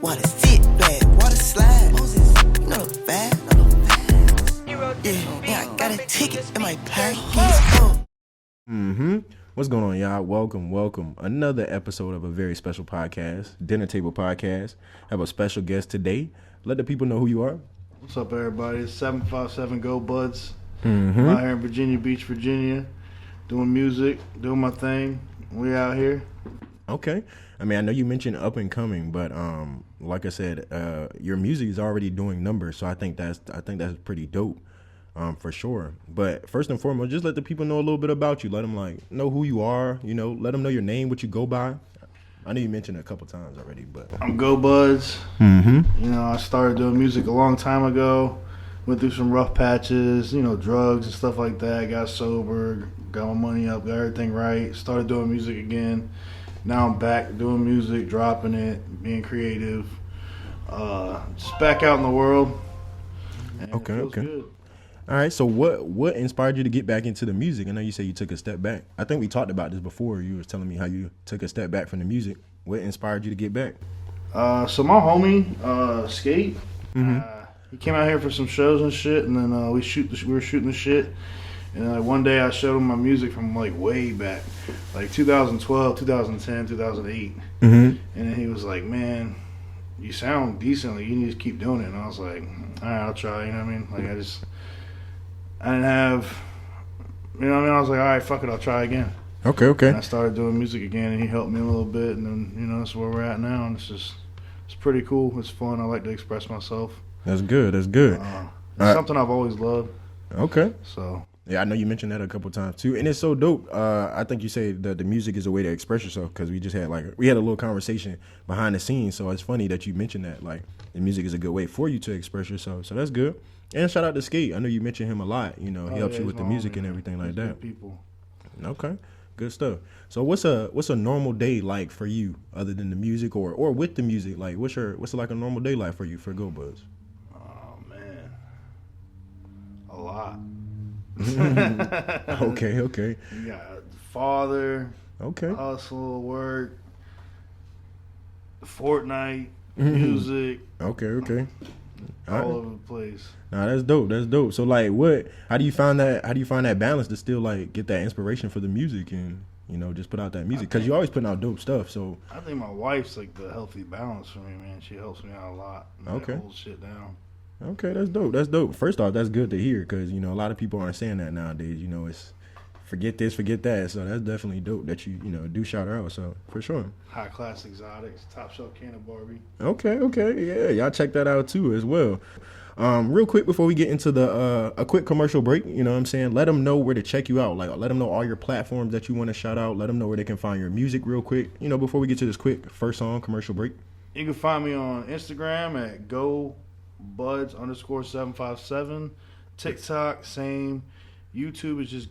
water sit back, water slide. Moses, you know the bad. Yeah, I got a ticket in my pocket. What's going on, y'all? Welcome. Another episode of a very special podcast, Dinner Table Podcast. I have a special guest today. Let the people know who you are. What's up, everybody? It's 757 GoBudz. I'm out here in Virginia Beach, Virginia, doing music, doing my thing. We out here. Okay. I mean, I know you mentioned up and coming, but like I said, your music is already doing numbers, so I think that's pretty dope. For sure. But first and foremost, just let the people know a little bit about you. Let them know who you are, let them know your name, what you go by. I know you mentioned it a couple times already, but I'm GoBudz. I started doing music a long time ago. Went through some rough patches, drugs and stuff like that. Got sober, got my money up, got everything right. Started doing music again. Now I'm back doing music, dropping it, being creative. Just back out in the world. And Okay. Good. All right, so what inspired you to get back into the music? I know you say you took a step back. I think we talked about this before. You were telling me how you took a step back from the music. What inspired you to get back? So my homie, Skate, he came out here for some shows and shit, and then we were shooting the shit. And one day I showed him my music from way back, 2012, 2010, 2008. And then he was like, "Man, you sound decent. You need to keep doing it." And I was like, "All right, I'll try." You know what I mean? I didn't have, I was like, all right, fuck it, I'll try again. Okay. And I started doing music again, and he helped me a little bit, and then, that's where we're at now, and it's pretty cool. It's fun. I like to express myself. That's good. It's something I've always loved. Okay. So. Yeah, I know you mentioned that a couple times too, and it's so dope. I think you say that the music is a way to express yourself, because we just had we had a little conversation behind the scenes. So it's funny that you mentioned that the music is a good way for you to express yourself. So that's good. And shout out to Skate. I know you mentioned him a lot. He helps you with the music and everything like that. People. Okay, good stuff. So what's a normal day like for you, other than the music or with the music? What's a normal day like for you for GoBudz? Oh man, a lot. Okay. You got father. Okay. Hustle, work, Fortnite, music. Okay. All over the place. Nah, that's dope. So how do you find that balance to still get that inspiration for the music and just put out that music? Because you're always putting out dope stuff. So I think my wife's the healthy balance for me, man. She helps me out a lot. Okay. Holds shit down. Okay, that's dope. First off, that's good to hear, because a lot of people aren't saying that nowadays. It's forget this, forget that. So that's definitely dope that you do shout her out. So for sure. High class exotics, top shelf can of Barbie. Okay, yeah, y'all check that out too as well. Real quick before we get into a quick commercial break, what I'm saying, let them know where to check you out. Let them know all your platforms that you want to shout out. Let them know where they can find your music real quick. Before we get to this quick first song commercial break. You can find me on Instagram at GoBudz_757. TikTok, same. YouTube is just